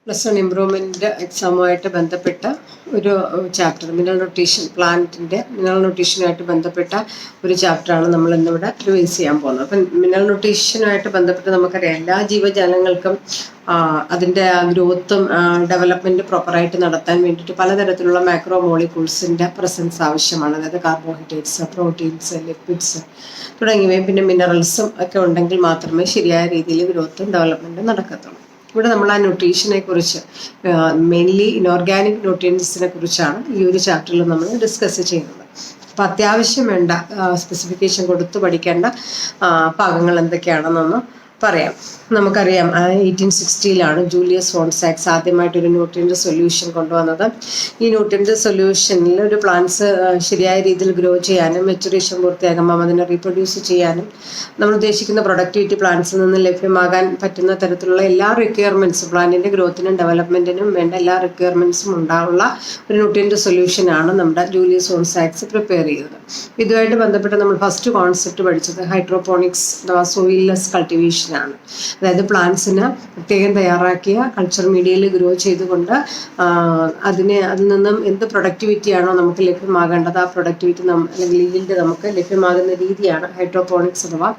+1 improvement എക്സാമുമായിട്ട് ബന്ധപ്പെട്ട ഒരു chapter, mineral nutrition, പ്ലാന്റിൻ്റെ മിനറൽ ന്യൂട്രീഷനുമായിട്ട് ബന്ധപ്പെട്ട ഒരു ചാപ്റ്ററാണ് നമ്മൾ ഇന്നിവിടെ റിവൈസ് ചെയ്യാൻ പോകുന്നത്. അപ്പം മിനറൽ ന്യൂട്രീഷനുമായിട്ട് ബന്ധപ്പെട്ട് നമുക്കറിയാം എല്ലാ ജീവജാലങ്ങൾക്കും അതിൻ്റെ ഗ്രോത്തും ഡെവലപ്മെൻറ്റ് പ്രോപ്പറായിട്ട് നടത്താൻ വേണ്ടിയിട്ട് പലതരത്തിലുള്ള മാക്രോ മോളിക്യൂൾസിൻ്റെ പ്രസൻസ് ആവശ്യമാണ്. അതായത് കാർബോഹൈഡ്രേറ്റ്സ്, പ്രോട്ടീൻസ്, ലിപ്പിഡ്സ് തുടങ്ങിയവയും പിന്നെ മിനറൽസും ഒക്കെ ഉണ്ടെങ്കിൽ മാത്രമേ ശരിയായ രീതിയിൽ ഗ്രോത്തും ഡെവലപ്മെൻറ്റും നടക്കത്തുള്ളൂ. ഇവിടെ നമ്മൾ ആ ന്യൂട്രീഷനെ കുറിച്ച്, മെയിൻലി ഇനോർഗാനിക് ന്യൂട്രിയൻസിനെ കുറിച്ചാണ് ഈ ഒരു ചാപ്റ്ററിൽ നമ്മൾ ഡിസ്കസ് ചെയ്യുന്നത്. അപ്പോൾ അത്യാവശ്യം വേണ്ട സ്പെസിഫിക്കേഷൻ കൊടുത്ത് പഠിക്കേണ്ട ഭാഗങ്ങൾ എന്തൊക്കെയാണെന്നൊന്ന് പറയാം. നമുക്കറിയാം 1860 ജൂലിയസ് വോൺ സാക്സ് ആദ്യമായിട്ടൊരു ന്യൂട്രിയൻ്റ് സൊല്യൂഷൻ കൊണ്ടുവന്നത്. ഈ ന്യൂട്രിയൻ്റ് സൊല്യൂഷനിൽ ഒരു പ്ലാന്റ്സ് ശരിയായ രീതിയിൽ ഗ്രോ ചെയ്യാനും മെച്ചുറേഷൻ പൂർത്തിയാകുമ്പോൾ അതിനെ റീപ്രൊഡ്യൂസ് ചെയ്യാനും നമ്മൾ ഉദ്ദേശിക്കുന്ന പ്രൊഡക്ടിവിറ്റി പ്ലാന്റ്സിൽ നിന്ന് ലഭ്യമാകാൻ പറ്റുന്ന തരത്തിലുള്ള എല്ലാ റിക്വയർമെൻറ്റ്സും, പ്ലാന്റിൻ്റെ ഗ്രോത്തിനും ഡെവലപ്മെൻറ്റിനും വേണ്ട എല്ലാ റിക്വയർമെൻറ്റ്സും ഉണ്ടാവുള്ള ഒരു ന്യൂട്രിയൻ്റ് സൊല്യൂഷനാണ് നമ്മുടെ ജൂലിയസ് വോൺ സാക്സ് പ്രിപ്പയർ ചെയ്തത്. ഇതുമായിട്ട് ബന്ധപ്പെട്ട് നമ്മൾ ഫസ്റ്റ് കോൺസെപ്റ്റ് പഠിച്ചത് ഹൈഡ്രോപോണിക്സ് അഥവാ സോയിൽലെസ് കൾട്ടിവേഷൻ ആണ്. അതായത് പ്ലാന്റ്സിന് പ്രത്യേകം തയ്യാറാക്കിയ കൾച്ചർ മീഡിയയിൽ ഗ്രോ ചെയ്തുകൊണ്ട് അതിൽ നിന്നും എന്ത് പ്രൊഡക്ടിവിറ്റിയാണോ നമുക്ക് ലഭ്യമാകേണ്ടത് ആ പ്രൊഡക്ടിവിറ്റി അല്ലെങ്കിൽ ഈൽഡ് നമുക്ക് ലഭ്യമാകുന്ന രീതിയാണ് ഹൈഡ്രോപോണിക്സ് അഥവാ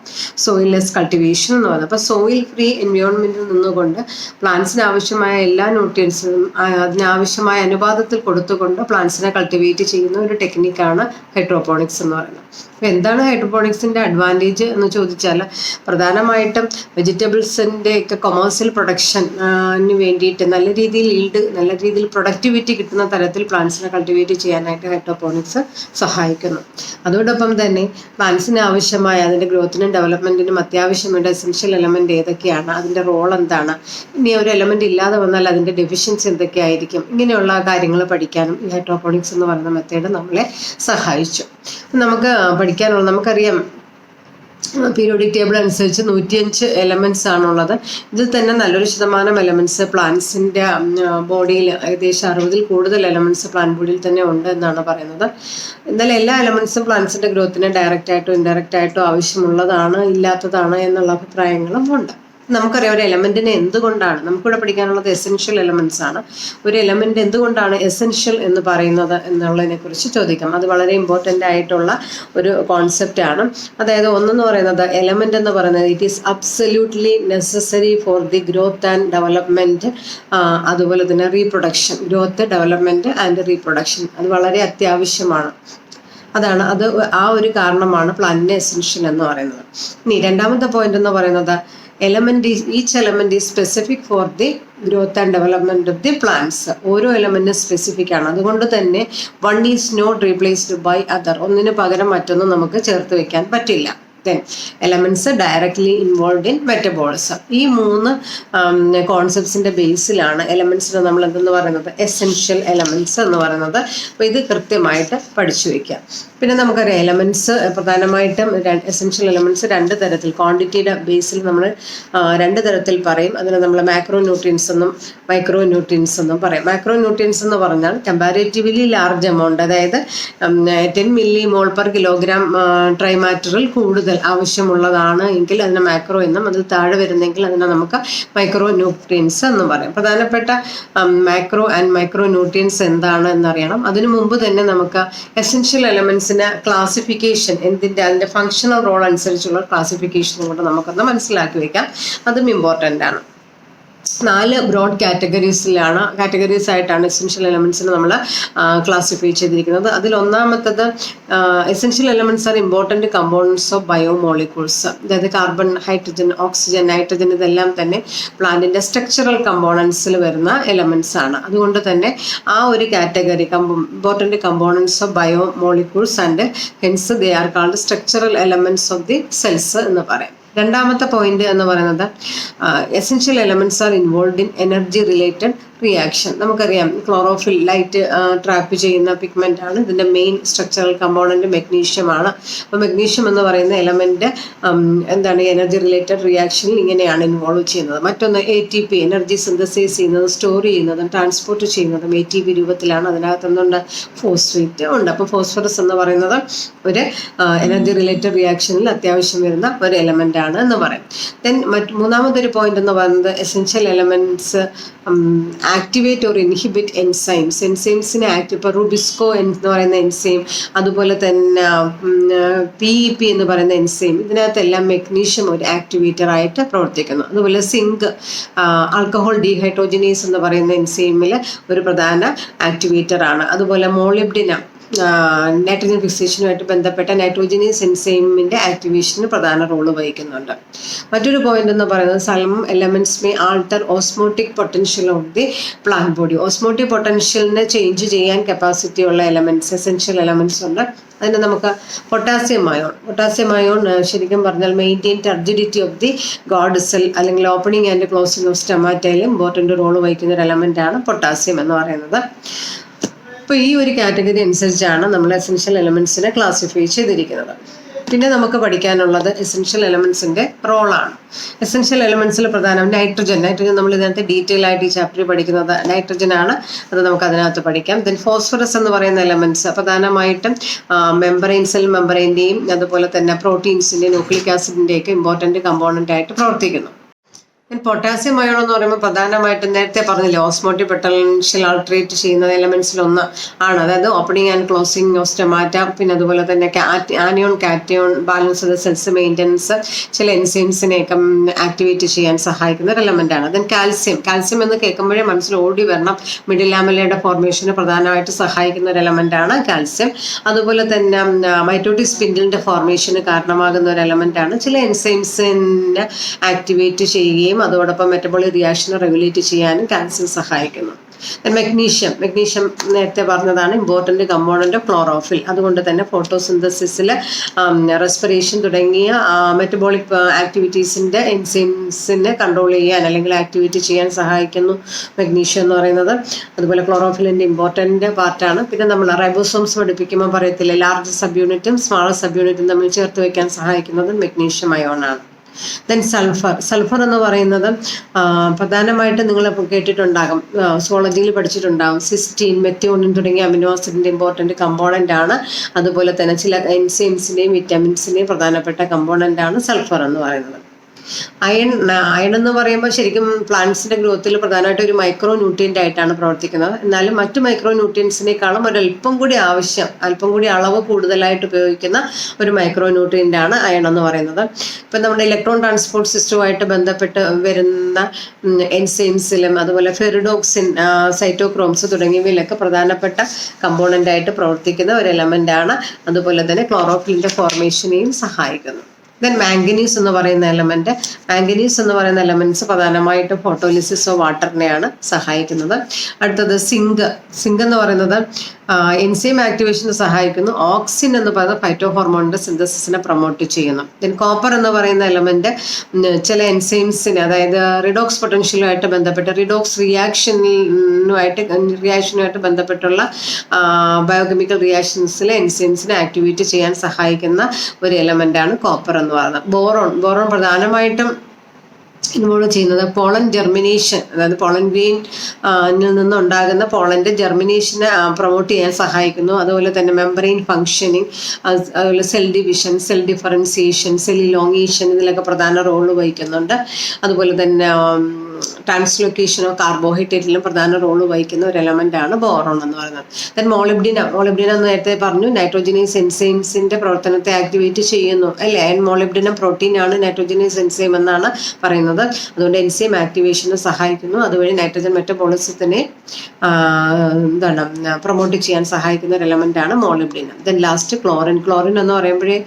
സോയിൽലെസ് കൾട്ടിവേഷൻ എന്ന് പറയുന്നത്. അപ്പോൾ സോയിൽ ഫ്രീ എൻവയോൺമെൻറ്റിൽ നിന്നുകൊണ്ട് പ്ലാന്റ്സിന് ആവശ്യമായ എല്ലാ ന്യൂട്രിയൻസും അതിനാവശ്യമായ അനുപാതത്തിൽ കൊടുത്തുകൊണ്ട് പ്ലാന്റ്സിനെ കൾട്ടിവേറ്റ് ചെയ്യുന്ന ഒരു ടെക്നിക്കാണ് ഹൈഡ്രോപോണിക്സ് എന്ന് പറയുന്നത്. അപ്പോൾ എന്താണ് ഹൈഡ്രോപോണിക്സിൻ്റെ അഡ്വാൻറ്റേജ് എന്ന് ചോദിച്ചാൽ, പ്രധാനമായിട്ടും വെജിറ്റബിൾസിൻ്റെ ഒക്കെ കൊമേഴ്സ്യൽ പ്രൊഡക്ഷന് വേണ്ടിയിട്ട് നല്ല രീതിയിൽ ഈൽഡ്, നല്ല രീതിയിൽ പ്രൊഡക്ടിവിറ്റി കിട്ടുന്ന തരത്തിൽ പ്ലാന്റ്സിനെ കൾട്ടിവേറ്റ് ചെയ്യാനായിട്ട് ഹൈഡ്രോപോണിക്സ് സഹായിക്കുന്നു. അതോടൊപ്പം തന്നെ പ്ലാന്റ്സിന് ആവശ്യമായ അതിൻ്റെ ഗ്രോത്തിനും ഡെവലപ്മെൻറ്റിനും അത്യാവശ്യം വേണ്ട എസെൻഷ്യൽ എലമെൻറ്റ് ഏതൊക്കെയാണ്, അതിൻ്റെ റോൾ എന്താണ്, ഇനി ഒരു എലമെൻറ്റ് ഇല്ലാതെ വന്നാൽ അതിൻ്റെ ഡെഫിഷ്യൻസി എന്തൊക്കെയായിരിക്കും, ഇങ്ങനെയുള്ള കാര്യങ്ങൾ പഠിക്കാനും ഈ ഹൈഡ്രോപോണിക്സ് എന്ന് പറയുന്ന മെത്തേഡ് നമ്മളെ സഹായിച്ചു. നമുക്കറിയാം പീരിയോഡിക് ടേബിൾ അനുസരിച്ച് 105 എലമെൻറ്റ്സ് ആണുള്ളത്. ഇതിൽ തന്നെ നല്ലൊരു ശതമാനം എലമെൻറ്റ്സ് പ്ലാന്റ്സിൻ്റെ ബോഡിയിൽ, ഏകദേശം 60-ൽ കൂടുതൽ എലമെൻറ്റ്സ് പ്ലാന്റ് ബോഡിയിൽ തന്നെ ഉണ്ട് എന്നാണ് പറയുന്നത്. എന്നാൽ എല്ലാ എലമെൻറ്റ്സും പ്ലാന്റ്സിൻ്റെ ഗ്രോത്തിന് ഡയറക്റ്റായിട്ടോ ഇൻഡയറക്റ്റായിട്ടോ ആവശ്യമുള്ളതാണ്, ഇല്ലാത്തതാണ് എന്നുള്ള അഭിപ്രായങ്ങളും ഉണ്ട്. നമുക്കറിയാം ഒരു എലമെൻറ്റിനെ എന്തുകൊണ്ടാണ്, നമുക്കിവിടെ പഠിക്കാനുള്ളത് എസെൻഷ്യൽ എലമെൻറ്റ്സ് ആണ്. ഒരു എലമെൻറ്റ് എന്തുകൊണ്ടാണ് എസെൻഷ്യൽ എന്ന് പറയുന്നത് എന്നുള്ളതിനെ കുറിച്ച് ചോദിക്കാം. അത് വളരെ ഇമ്പോർട്ടൻ്റ് ആയിട്ടുള്ള ഒരു കോൺസെപ്റ്റാണ്. അതായത് ഒന്നെന്ന് പറയുന്നത്, എലമെൻ്റ് എന്ന് പറയുന്നത് it is absolutely necessary for the growth and development, അതുപോലെ തന്നെ reproduction, growth, development and reproduction, അത് വളരെ അത്യാവശ്യമാണ്. അത് ആ ഒരു കാരണമാണ് പ്ലാന്റിന് എസെൻഷ്യൽ എന്ന് പറയുന്നത്. ഇനി രണ്ടാമത്തെ പോയിന്റ് എന്ന് പറയുന്നത്, each element is specific for the growth and development of the plants. ഓരോ എലമെൻറ്റും സ്പെസിഫിക് ആണ്. അതുകൊണ്ട് തന്നെ one is not replaced by other. ഒന്നിന് പകരം മറ്റൊന്നും നമുക്ക് ചേർത്ത് വെക്കാൻ പറ്റില്ല. Then elements directly involved in metabolism. ഈ 3 കോൺസെപ്റ്റ്സിൻ്റെ ബേസിലാണ് എലമെൻറ്റ്സിനെ നമ്മൾ എന്തെന്ന് പറയുന്നത് എസെൻഷ്യൽ എലമെൻറ്റ്സ് എന്ന് പറയുന്നത്. അപ്പോൾ ഇത് കൃത്യമായിട്ട് പഠിച്ചു വയ്ക്കാം. പിന്നെ നമുക്കറിയാം എലമെൻറ്റ്സ് പ്രധാനമായിട്ടും എസെൻഷ്യൽ എലമെൻറ്റ്സ് 2 തരത്തിൽ, ക്വാണ്ടിറ്റിയുടെ ബേസിൽ നമ്മൾ 2 തരത്തിൽ പറയും. അതിന് നമ്മൾ മാക്രോ ന്യൂട്രിയൻസ് എന്നും മൈക്രോ ന്യൂട്രിയൻസ് എന്നും പറയും. മാക്രോ ന്യൂട്രിയൻസ് എന്ന് പറഞ്ഞാൽ കമ്പാരിറ്റീവ്ലി ലാർജ് എമൗണ്ട്, അതായത് 10 millimol per kilogram ഡ്രൈ മാറ്ററിൽ കൂടുതൽ ആവശ്യമുള്ളതാണ് എങ്കിൽ അതിനെ മാക്രോ എന്നും, അതിൽ താഴെ വരുന്നെങ്കിൽ അതിനെ നമുക്ക് മൈക്രോ ന്യൂട്രിയൻസ് എന്നും പറയും. പ്രധാനപ്പെട്ട മാക്രോ ആൻഡ് മൈക്രോ ന്യൂട്രിയൻസ് എന്താണ് എന്നറിയണം. അതിനു മുമ്പ് തന്നെ നമുക്ക് എസെൻഷ്യൽ എലമെൻറ്റ്സിന് ക്ലാസിഫിക്കേഷൻ, അതിൻ്റെ ഫങ്ഷണൽ റോൾ അനുസരിച്ചുള്ള ക്ലാസിഫിക്കേഷനും കൊണ്ട് നമുക്കൊന്ന് മനസ്സിലാക്കി വയ്ക്കാം. അതും ഇമ്പോർട്ടൻ്റ് ആണ്. 4 ബ്രോഡ് കാറ്റഗറീസ് ആയിട്ടാണ് എസെൻഷ്യൽ എലമെൻറ്റ്സിനെ നമ്മൾ ക്ലാസിഫൈ ചെയ്തിരിക്കുന്നത്. അതിൽ ഒന്നാമത്തത്, essential elements are important components of biomolecules. അതായത് കാർബൺ, ഹൈഡ്രജൻ, ഓക്സിജൻ, നൈട്രജൻ, ഇതെല്ലാം തന്നെ പ്ലാന്റിൻ്റെ സ്ട്രക്ചറൽ കമ്പോണൻസിൽ വരുന്ന എലമെൻറ്റ്സ് ആണ്. അതുകൊണ്ട് തന്നെ ആ ഒരു category important components of biomolecules and hence they are called structural elements of the cells എന്ന് പറയാം. രണ്ടാമത്തെ പോയിന്റ് എന്ന് പറയുന്നത്, essential elements are involve in energy related reaction. നമുക്കറിയാം ക്ലോറോഫിൽ ലൈറ്റ് ട്രാപ്പ് ചെയ്യുന്ന പിഗ്മെൻ്റ് ആണ്. ഇതിൻ്റെ മെയിൻ സ്ട്രക്ചറൽ കമ്പോണൻറ്റ് മെഗ്നീഷ്യമാണ്. അപ്പോൾ മെഗ്നീഷ്യം എന്ന് പറയുന്ന എലമെൻറ്റ് എന്താണ് എനർജി റിലേറ്റഡ് റിയാക്ഷനിൽ ഇങ്ങനെയാണ് ഇൻവോൾവ് ചെയ്യുന്നത്. മറ്റൊന്ന് ATP, എനർജി സിന്തസൈസ് ചെയ്യുന്നത്, സ്റ്റോർ ചെയ്യുന്നതും ട്രാൻസ്പോർട്ട് ചെയ്യുന്നതും ATP രൂപത്തിലാണ്. അതിനകത്ത് എന്തുണ്ട്? ഫോസ്ഫേറ്റ് ഉണ്ട്. അപ്പോൾ ഫോസ്ഫറസ് എന്ന് പറയുന്നത് ഒരു എനർജി റിലേറ്റഡ് റിയാക്ഷനിൽ അത്യാവശ്യം വരുന്ന ഒരു എലമെൻ്റ് ആണ് എന്ന് പറയും. ദെൻ മൂന്നാമതൊരു പോയിന്റ് എന്ന് പറയുന്നത് essential elements activate or inhibit enzymes. എൻസൈംസിനെ ഇപ്പോൾ റുബിസ്കോ എന്ന് പറയുന്ന എൻസൈം, അതുപോലെ തന്നെ PEP എന്ന് പറയുന്ന എൻസൈം, ഇതിനകത്തെല്ലാം മെഗ്നീഷ്യം ഒരു ആക്ടിവേറ്റർ ആയിട്ട് പ്രവർത്തിക്കുന്നു. അതുപോലെ സിങ്ക്, ആൽക്കഹോൾ ഡീഹൈഡ്രോജനേസ് എന്ന് പറയുന്ന എൻസൈമിൽ ഒരു പ്രധാന ആക്ടിവേറ്റർ ആണ്. അതുപോലെ മോളിബ്ഡിനം, നൈട്രജൻ ഫിക്സേഷനുമായിട്ട് ബന്ധപ്പെട്ട നൈട്രോജനേസ് എൻസൈമിൻ്റെ ആക്ടിവേഷന് പ്രധാന റോള് വഹിക്കുന്നുണ്ട്. മറ്റൊരു പോയിന്റ് എന്ന് പറയുന്നത് some elements may alter osmotic potential of the plant body. Osmotic പൊട്ടൻഷ്യലിനെ ചേഞ്ച് ചെയ്യാൻ കപ്പാസിറ്റി ഉള്ള എലമെന്റ്സ്, എസെൻഷ്യൽ എലമെന്റ്സ് ഉണ്ട്. അതിന് നമുക്ക് പൊട്ടാസ്യം അയോൺ ശരിക്കും പറഞ്ഞാൽ maintain turgidity of the guard cell അല്ലെങ്കിൽ ഓപ്പണിംഗ് ആൻഡ് ക്ലോസിംഗ് ഓഫ് സ്റ്റൊമാറ്റയിൽ ഇമ്പോർട്ടൻ്റ് റോള് വഹിക്കുന്ന ഒരു എലമെൻ്റ് ആണ് പൊട്ടാസ്യം എന്ന് പറയുന്നത്. അപ്പോൾ ഈ ഒരു കാറ്റഗറി അനുസരിച്ചാണ് നമ്മൾ എസെൻഷ്യൽ എലമെൻറ്റ്സിനെ ക്ലാസിഫൈ ചെയ്തിരിക്കുന്നത്. പിന്നെ നമുക്ക് പഠിക്കാനുള്ളത് എസെൻഷ്യൽ എലമെൻറ്റ്സിൻ്റെ റോളാണ്. എസെൻഷ്യൽ എലമെൻറ്റ്സിൽ പ്രധാനം നൈട്രജൻ നമ്മൾ ഇതിനകത്ത് ഡീറ്റെയിൽ ആയിട്ട് ഈ ചാപ്റ്ററിൽ പഠിക്കുന്നത് നൈട്രജൻ ആണ്. അത് നമുക്ക് അതിനകത്ത് പഠിക്കാം. ദെൻ ഫോസ്ഫറസ് എന്ന് പറയുന്ന എലമെൻറ്റ്സ് പ്രധാനമായിട്ടും മെമ്പറൈൻ, സെൽ മെമ്പറൈൻ്റെയും അതുപോലെ തന്നെ പ്രോട്ടീൻസിൻ്റെയും ന്യൂക്ലിക് ആസിഡിൻ്റെയൊക്കെ ഇമ്പോർട്ടൻറ്റ് കമ്പോണൻ്റ് ആയിട്ട് പ്രവർത്തിക്കുന്നു. പൊട്ടാസ്യം അയോൺ എന്ന് പറയുമ്പോൾ പ്രധാനമായിട്ടും നേരത്തെ പറഞ്ഞില്ലേ ഓസ്മോട്ടിക് പൊട്ടൻഷ്യൽ ആൾട്ടറേറ്റ് ചെയ്യുന്ന എലമെന്റ്സിലൊന്ന് ആണ്. അതായത് opening and closing of stomata, പിന്നെ അതുപോലെ തന്നെ anion cation balance of cells maintenance, ചില എൻസൈംസിനെയൊക്കെ ആക്ടിവേറ്റ് ചെയ്യാൻ സഹായിക്കുന്ന ഒരു എലമെന്റ് ആണ്. ദെൻ കാൽസ്യം എന്ന് കേൾക്കുമ്പോഴേ മനസ്സിൽ ഓടി വരണം, മിഡിൽ ലാമെല്ലയുടെ ഫോർമേഷന് പ്രധാനമായിട്ട് സഹായിക്കുന്ന ഒരു എലമെന്റ് ആണ് കാൽസ്യം. അതുപോലെ തന്നെ മൈറ്റോട്ടിക് സ്പിൻഡിലിന്റെ ഫോർമേഷന് കാരണമാകുന്ന ഒരു എലമെന്റ് ആണ്. ചില എൻസൈംസിനെ ആക്ടിവേറ്റ് ചെയ്യുകയും അതോടൊപ്പം മെറ്റബോളിക് റിയാക്ഷനെ റെഗുലേറ്റ് ചെയ്യാനും കാൽസ്യം സഹായിക്കുന്നു. മെഗ്നീഷ്യം നേരത്തെ പറഞ്ഞതാണ് ഇമ്പോർട്ടൻ്റ് കമ്പോണൻ്റ് ഓഫ് ക്ലോറോഫിൽ. അതുകൊണ്ട് തന്നെ ഫോട്ടോസിന്തസിസിൽ, റെസ്പിറേഷൻ തുടങ്ങിയ മെറ്റബോളിക് ആക്ടിവിറ്റീസിൻ്റെ എൻസൈംസിനെ കൺട്രോൾ ചെയ്യാൻ അല്ലെങ്കിൽ ആക്ടിവേറ്റ് ചെയ്യാൻ സഹായിക്കുന്നു മെഗ്നീഷ്യം എന്ന് പറയുന്നത്. അതുപോലെ ക്ലോറോഫിലിൻ്റെ ഇമ്പോർട്ടൻ്റ് പാർട്ടാണ്. പിന്നെ നമ്മൾ റൈബോസോംസ് പഠിപ്പിക്കുമ്പോൾ പറയത്തില്ലേ ലാർജ് സബ് യൂണിറ്റും സ്മാളർ സബ് യൂണിറ്റും തമ്മിൽ ചേർത്ത് വയ്ക്കാൻ സഹായിക്കുന്നത് മെഗ്നീഷ്യം അയോണാണ്. ദെൻ സൾഫർ എന്ന് പറയുന്നത് പ്രധാനമായിട്ട് നിങ്ങൾ കേട്ടിട്ടുണ്ടാകും, സുവോളജിയിൽ പഠിച്ചിട്ടുണ്ടാകും. സിസ്റ്റീൻ, മെത്തിയോണിൻ തുടങ്ങിയ അമിനോ ആസിഡിൻ്റെ ഇമ്പോർട്ടൻ്റ് കമ്പോണൻ്റ് ആണ്. അതുപോലെ തന്നെ ചില എൻസൈംസിൻ്റെയും വിറ്റാമിൻസിൻ്റെയും പ്രധാനപ്പെട്ട കമ്പോണൻ്റ് ആണ് സൾഫർ എന്ന് പറയുന്നത്. അയൺ എന്ന് പറയുമ്പോൾ ശരിക്കും പ്ലാന്റ്സിന്റെ ഗ്രോത്തിൽ പ്രധാനമായിട്ട് ഒരു മൈക്രോ ന്യൂട്രിയൻ്റ് ആയിട്ടാണ് പ്രവർത്തിക്കുന്നത്. എന്നാലും മറ്റു മൈക്രോ ന്യൂട്രിയൻസിനേക്കാളും അല്പം കൂടി അളവ് കൂടുതലായിട്ട് ഉപയോഗിക്കുന്ന ഒരു മൈക്രോ ന്യൂട്രിയൻ്റ് ആണ് അയൺ എന്ന് പറയുന്നത്. ഇപ്പം നമ്മുടെ ഇലക്ട്രോൺ ട്രാൻസ്പോർട്ട് സിസ്റ്റവുമായിട്ട് ബന്ധപ്പെട്ട് വരുന്ന എൻസൈംസിലും അതുപോലെ ഫെറിഡോക്സിൻ, സൈറ്റോക്രോംസ് തുടങ്ങിയവയിലൊക്കെ പ്രധാനപ്പെട്ട കമ്പോണൻ്റ് ആയിട്ട് പ്രവർത്തിക്കുന്ന ഒരു എലമെൻ്റ് ആണ്. അതുപോലെ തന്നെ ക്ലോറോഫിലിൻ്റെ ഫോർമേഷനെയും സഹായിക്കുന്നു. ദെൻ മാംഗനീസ് എന്ന് പറയുന്ന എലമെന്റ്സ് പ്രധാനമായിട്ടും ഫോട്ടോലിസിസ് വാട്ടറിനെയാണ് സഹായിക്കുന്നത്. അടുത്തത് സിങ്ക് എന്ന് പറയുന്നത് എൻസൈം ആക്ടിവേഷന് സഹായിക്കുന്നു. ഓക്സിൻ എന്ന് പറയുന്ന ഫൈറ്റോ ഹോർമോണിന്റെ സിന്തസിസിനെ പ്രൊമോട്ട് ചെയ്യുന്നു. ദെൻ കോപ്പർ എന്ന് പറയുന്ന എലമെന്റ് ചില എൻസൈംസിന്, അതായത് റിഡോക്സ് പൊട്ടൻഷ്യലുമായിട്ട് ബന്ധപ്പെട്ട് റിഡോക്സ് റിയാക്ഷനുമായിട്ട് ബന്ധപ്പെട്ടുള്ള ബയോകെമിക്കൽ റിയാക്ഷൻസിലെ എൻസൈംസിനെ ആക്ടിവേറ്റ് ചെയ്യാൻ സഹായിക്കുന്ന ഒരു എലമെന്റാണ് കോപ്പർ എന്ന് പറയുന്നത്. ബോറോൺ പ്രധാനമായിട്ടും ഇൻവോൾവ് ചെയ്യുന്നത് പോളൻ ജെർമിനേഷൻ, അതായത് പോളൻ ഗ്രെയിനിൽ നിന്നുണ്ടാകുന്ന പോളൻ്റെ ജെർമിനേഷനെ പ്രൊമോട്ട് ചെയ്യാൻ സഹായിക്കുന്നു. അതുപോലെ തന്നെ മെമ്പറൈൻ ഫങ്ഷനിങ്, അതുപോലെ cell division, cell differentiation, cell elongation, ഇതിലൊക്കെ പ്രധാന റോള് വഹിക്കുന്നുണ്ട്. അതുപോലെ തന്നെ ട്രാൻസ്ലൊക്കേഷൻ ഓഫ് കാർബോഹൈഡ്രേറ്റിലും പ്രധാന റോള് വഹിക്കുന്ന ഒരു എലമെന്റ് ആണ് ബോറോൺ എന്ന് പറയുന്നത്. ദെൻ മോളിബ്ഡിനം നേരത്തെ പറഞ്ഞു നൈട്രോജനേസ് എൻസൈംസിന്റെ പ്രവർത്തനത്തെ ആക്ടിവേറ്റ് ചെയ്യുന്നു അല്ലേ. മോളിബ്ഡിനം പ്രോട്ടീൻ ആണ് നൈട്രോജനേസ് എൻസൈം എന്നാണ് പറയുന്നത്. അതുകൊണ്ട് എൻസൈം ആക്ടിവേഷന് സഹായിക്കുന്നു. അതുവഴി നൈട്രജൻ മെറ്റബോളിസത്തിനെ പ്രൊമോട്ട് ചെയ്യാൻ സഹായിക്കുന്ന ഒരു എലമെന്റ് ആണ് മോളിബ്ഡിനം. ദെൻ ലാസ്റ്റ് ക്ലോറിൻ എന്ന് പറയുമ്പോഴേ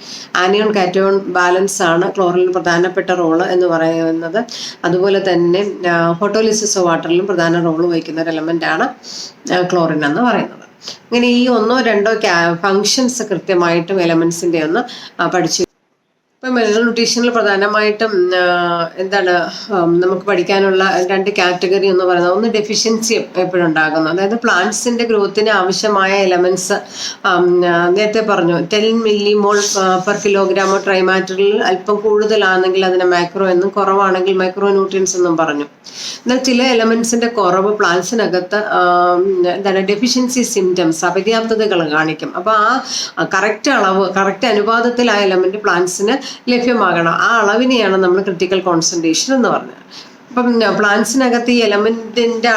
ആനിയോൺ കാറ്റയോൺ ബാലൻസ് ആണ് ക്ലോറിൻ പ്രധാനപ്പെട്ട റോള് എന്ന് പറയുന്നത്. അതുപോലെ തന്നെ ഫോട്ടോലിസിസ് വാട്ടറിലും പ്രധാന റോള് വഹിക്കുന്ന ഒരു എലമെന്റ് ആണ് ക്ലോറിൻ എന്ന് പറയുന്നത്. ഇങ്ങനെ ഈ 1-2 ഫങ്ഷൻസ് കൃത്യമായിട്ടും എലമെന്റ്സിന്റെ ഒന്ന് പഠിച്ചു. ഇപ്പം മിനറൽ ന്യൂട്രീഷനിൽ പ്രധാനമായിട്ടും എന്താണ് നമുക്ക് പഠിക്കാനുള്ള 2 കാറ്റഗറി എന്ന് പറയുന്നത്, ഒന്ന് ഡെഫിഷ്യൻസി എപ്പോഴും ഉണ്ടാകുന്നു, അതായത് പ്ലാന്റ്സിന്റെ ഗ്രോത്തിന് ആവശ്യമായ എലമെന്റ്സ് നേരത്തെ പറഞ്ഞു 10 millimole പെർ കിലോഗ്രാമോ ട്രൈമാറ്ററിൽ അല്പം കൂടുതലാണെങ്കിൽ അതിനെ മാക്രോ എന്നും കുറവാണെങ്കിൽ മൈക്രോ ന്യൂട്രിയൻസ് എന്നും പറഞ്ഞു. എന്നാൽ ചില എലമെന്റ്സിന്റെ കുറവ് പ്ലാന്റ്സിനകത്ത് എന്താണ് ഡെഫിഷ്യൻസി സിംറ്റംസ്, അപര്യാപ്തതകൾ കാണിക്കും. അപ്പോൾ ആ കറക്റ്റ് അളവ്, കറക്റ്റ് അനുപാതത്തിൽ ആ എലമെന്റ് പ്ലാന്റ്സിന് ലഭ്യമാകണം. ആ അളവിനെയാണ് നമ്മൾ ക്രിട്ടിക്കൽ കോൺസെൻട്രേഷൻ എന്ന് പറഞ്ഞത്. അപ്പം പ്ലാന്റ്സിനകത്ത് ഈ എലമെന്റിന്റെ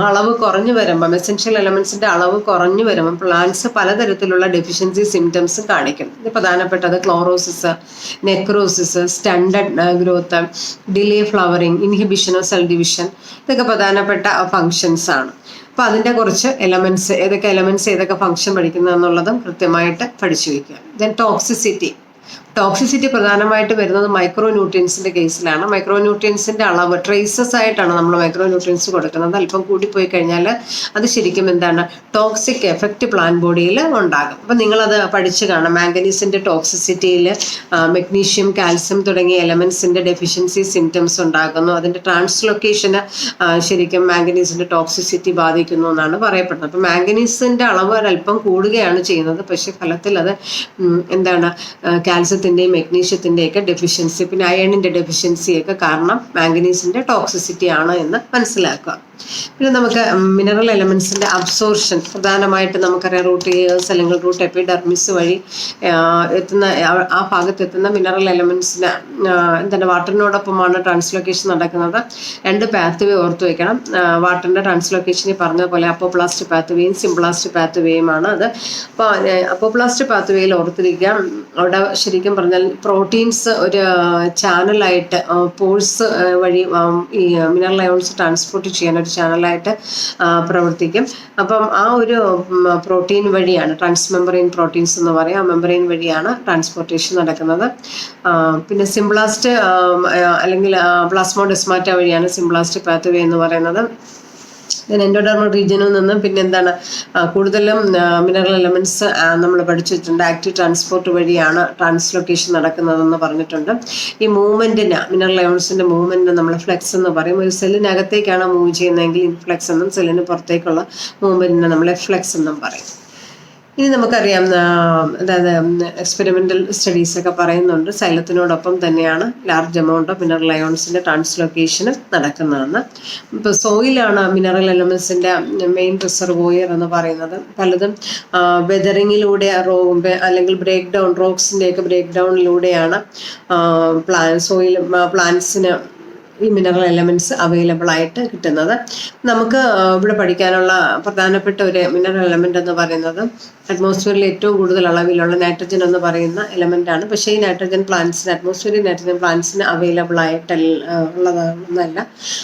അളവ് കുറഞ്ഞു വരുമ്പം, എസെൻഷ്യൽ എലമെന്റ്സിന്റെ അളവ് കുറഞ്ഞു വരുമ്പം പ്ലാന്റ്സ് പലതരത്തിലുള്ള ഡെഫിഷ്യൻസി സിംറ്റംസ് കാണിക്കും. ഇത് പ്രധാനപ്പെട്ടത് chlorosis, necrosis, stunted growth, delay flowering, inhibition of cell division, ഇതൊക്കെ പ്രധാനപ്പെട്ട ഫങ്ഷൻസ് ആണ്. അപ്പം അതിൻ്റെ കുറച്ച് എലമെന്റ്സ്, ഏതൊക്കെ എലമെന്റ്സ് ഏതൊക്കെ ഫങ്ഷൻ പഠിക്കുന്നത് എന്നുള്ളതും കൃത്യമായിട്ട് പഠിച്ചു വയ്ക്കുക. ദെൻ ടോക്സിസിറ്റി പ്രധാനമായിട്ട് വരുന്നത് മൈക്രോ ന്യൂട്രിയൻസിന്റെ കേസിലാണ്. മൈക്രോ ന്യൂട്രിയൻസിന്റെ അളവ് ട്രേസസ് ആയിട്ടാണ് നമ്മൾ മൈക്രോ ന്യൂട്രിയൻസ് കൊടുക്കുന്നത്. അല്പം കൂടിപ്പോയി കഴിഞ്ഞാൽ അത് ശരിക്കും എന്താണ് ടോക്സിക് എഫക്റ്റ് പ്ലാന്റ് ബോഡിയിൽ ഉണ്ടാകും. അപ്പം നിങ്ങളത് പഠിച്ചു കാണാം. മാംഗനീസിന്റെ ടോക്സിസിറ്റിയിൽ മെഗ്നീഷ്യം, കാൽസ്യം തുടങ്ങിയ എലമെന്റ്സിന്റെ ഡെഫിഷ്യൻസി സിംറ്റംസ് ഉണ്ടാകുന്നു. അതിന്റെ ട്രാൻസ്ലൊക്കേഷന് ശരിക്കും മാംഗനീസിന്റെ ടോക്സിസിറ്റി ബാധിക്കുന്നു എന്നാണ് പറയപ്പെടുന്നത്. അപ്പം മാംഗനീസിന്റെ അളവ് ഒരല്പം കൂടുകയാണ് ചെയ്യുന്നത്, പക്ഷെ ഫലത്തിൽ അത് എന്താണ് കാൽസ്യത്തിന്റെയും മെഗ്നീഷ്യത്തിന്റെയൊക്കെ ഡെഫിഷ്യൻസി, പിന്നെ അയണിന്റെ ഡെഫിഷ്യൻസിയൊക്കെ കാരണം മാംഗനീസിന്റെ ടോക്സിസിറ്റി ആണ് എന്ന് മനസ്സിലാക്കുക. പിന്നെ നമുക്ക് മിനറൽ എലമെന്റ്സിന്റെ അബ്സോർഷൻ പ്രധാനമായിട്ട് നമുക്കറിയാം. റൂട്ട് ഇയേഴ്സ് അല്ലെങ്കിൽ റൂട്ട് എപ്പിഡെർമിസ് വഴി എത്തുന്ന ആ ഭാഗത്ത് എത്തുന്ന മിനറൽ എലമെന്റ്സിന് എന്താണ് വാട്ടറിനോടൊപ്പമാണ് ട്രാൻസ്ലൊക്കേഷൻ നടക്കുന്നത്. 2 പാത്വേ ഓർത്തു വയ്ക്കണം. വാട്ടറിന്റെ ട്രാൻസ്ലൊക്കേഷനിൽ പറഞ്ഞ പോലെ അപ്പോപ്ലാസ്റ്റ് പാത്വേയും സിംപ്ലാസ്റ്റ് പാത്വേയുമാണ് അത്. അപ്പോൾ അപ്പോപ്ലാസ്റ്റ് പാത്വേയിൽ ഓർത്തിരിക്കുക, അവിടെ ശരിക്കും പറഞ്ഞാൽ പ്രോട്ടീൻസ് ഒരു ചാനലായിട്ട് പോഴ്സ് വഴി ഈ മിനറൽ അയോൺസ് ട്രാൻസ്പോർട്ട് ചെയ്യാൻ ഒരു ചാനലായിട്ട് പ്രവർത്തിക്കും. അപ്പം ആ ഒരു പ്രോട്ടീൻ വഴിയാണ്, ട്രാൻസ്മെമ്പറൈൻ പ്രോട്ടീൻസ് എന്ന് പറയും, ആ മെമ്പറൈൻ വഴിയാണ് ട്രാൻസ്പോർട്ടേഷൻ നടക്കുന്നത്. പിന്നെ സിംപ്ലാസ്റ്റ് അല്ലെങ്കിൽ പ്ലാസ്മോഡെസ്മാറ്റ വഴിയാണ് സിംപ്ലാസ്റ്റ് പാത്വേ എന്ന് പറയുന്നത്. എൻഡോഡെർമൽ റീജിയനിൽ നിന്നും പിന്നെ എന്താണ് കൂടുതലും മിനറൽ എലമെന്റ്സ് നമ്മൾ പഠിച്ചു വെച്ചിട്ടുണ്ട്. ആക്റ്റീവ് ട്രാൻസ്പോർട്ട് വഴിയാണ് ട്രാൻസ്ലൊക്കേഷൻ നടക്കുന്നതെന്ന് പറഞ്ഞിട്ടുണ്ട്. ഈ മൂവ്മെന്റിന്, മിനറൽ എലമെന്റ്സിന്റെ മൂവ്മെന്റിന് നമ്മൾ ഫ്ലെക്സ് എന്ന് പറയും. ഒരു സെല്ലിനകത്തേക്കാണ് മൂവ് ചെയ്യുന്നതെങ്കിൽ ഇൻഫ്ലെക്സ് എന്നും, സെല്ലിന് പുറത്തേക്കുള്ള മൂവ്മെന്റിന് നമ്മൾ ഫ്ലെക്സ് എന്നും പറയും. ഇനി നമുക്കറിയാം, അതായത് എക്സ്പെരിമെന്റൽ സ്റ്റഡീസൊക്കെ പറയുന്നുണ്ട് സൈലത്തിനോടൊപ്പം തന്നെയാണ് ലാർജ് എമൗണ്ട് ഓഫ് മിനറൽ അയോൺസിന്റെ ട്രാൻസ്ലൊക്കേഷൻ നടക്കുന്നതെന്ന്. ഇപ്പോൾ സോയിലാണ് മിനറൽ എലമെന്റ്സിന്റെ മെയിൻ റിസർവോയർ എന്ന് പറയുന്നത്. പലതും വെതറിങ്ങിലൂടെ അല്ലെങ്കിൽ ബ്രേക്ക് ഡൗൺ, റോക്സിന്റെയൊക്കെ ബ്രേക്ക് ഡൗണിലൂടെയാണ് പ്ലാന്റ്സിന് ഈ മിനറൽ എലമെന്റ്സ് അവൈലബിൾ ആയിട്ട് കിട്ടുന്നത്. നമുക്ക് ഇവിടെ പഠിക്കാനുള്ള പ്രധാനപ്പെട്ട ഒരു മിനറൽ എലമെന്റ് എന്ന് പറയുന്നത് അറ്റ്മോസ്ഫിയറിൽ ഏറ്റവും കൂടുതൽ അളവിലുള്ള നൈട്രജൻ എന്ന് പറയുന്ന എലമെന്റ് ആണ്. പക്ഷേ ഈ നൈട്രജൻ പ്ലാന്റ്സിന്, അറ്റ്മോസ്ഫിയറിൽ നൈട്രജൻ പ്ലാന്റ്സിന് അവൈലബിൾ ആയിട്ട് ഉള്ളതൊന്നല്ല.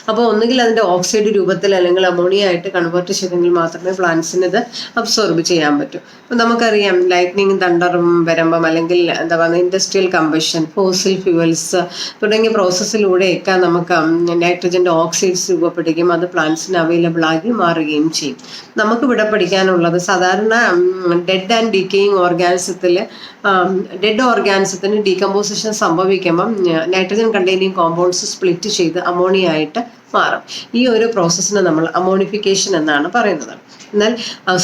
അപ്പോൾ ഒന്നുകിൽ അതിന്റെ ഓക്സൈഡ് രൂപത്തിൽ അല്ലെങ്കിൽ അമോണിയ ആയിട്ട് കൺവേർട്ട് ചെയ്തെങ്കിൽ മാത്രമേ പ്ലാന്റ്സിന് ഇത് അബ്സോർബ് ചെയ്യാൻ പറ്റൂ. അപ്പം നമുക്കറിയാം ലൈറ്റ്നിങ്, തണ്ടറും വരുമ്പം അല്ലെങ്കിൽ എന്താ പറയുക ഇൻഡസ്ട്രിയൽ കമ്പഷൻ, ഫോസിൽ ഫ്യൂവൽസ് തുടങ്ങിയ പ്രോസസ്സിലൂടെയൊക്കെ നമുക്ക് നൈട്രജന്റെ ഓക്സൈഡ്സ് രൂപപ്പെടുകയും അത് പ്ലാന്റ്സിന് അവൈലബിൾ ആക്കി മാറുകയും ചെയ്യും. നമുക്കിവിടെ പഠിക്കാനുള്ളത് സാധാരണ ഡെഡ് ആൻഡ് ഡീക്കേയിങ് ഡെഡ് ഓർഗാനിസത്തിന് ഡീകമ്പോസിഷൻ സംഭവിക്കുമ്പം നൈട്രജൻ കണ്ടെയ്നിങ് കോമ്പൗണ്ട്സ് സ്പ്ലിറ്റ് ചെയ്ത് അമോണിയ ആയിട്ട് മാറും. ഈ ഒരു പ്രോസസ്സിന് നമ്മൾ അമോണിഫിക്കേഷൻ എന്നാണ് പറയുന്നത്. എന്നാൽ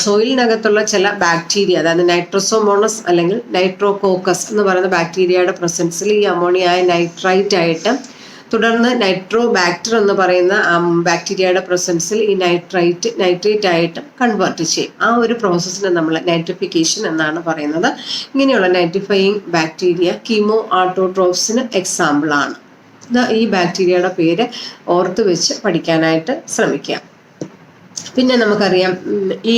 സോയിലിനകത്തുള്ള ചില ബാക്ടീരിയ, അതായത് നൈട്രോസോമോണസ് അല്ലെങ്കിൽ നൈട്രോകോക്കസ് എന്ന് പറയുന്ന ബാക്ടീരിയയുടെ പ്രസൻസിൽ ഈ അമോണിയ നൈട്രൈറ്റ് ആയിട്ട്, തുടർന്ന് നൈട്രോബാക്ടർ എന്ന് പറയുന്ന ബാക്ടീരിയയുടെ പ്രസൻസിൽ ഈ നൈട്രേറ്റ് ആയിട്ട് കൺവേർട്ട് ചെയ്യും. ആ ഒരു പ്രോസസ്സിനെ നമ്മൾ നൈട്രിഫിക്കേഷൻ എന്നാണ് പറയുന്നത്. ഇങ്ങനെയുള്ള നൈട്രിഫയിങ് ബാക്ടീരിയ കീമോ ആട്ടോട്രോഫ്സിന് എക്സാമ്പിൾ ആണ്. ഈ ബാക്ടീരിയയുടെ പേര് ഓർത്ത് വെച്ച് പഠിക്കാനായിട്ട് ശ്രമിക്കുക. പിന്നെ നമുക്കറിയാം ഈ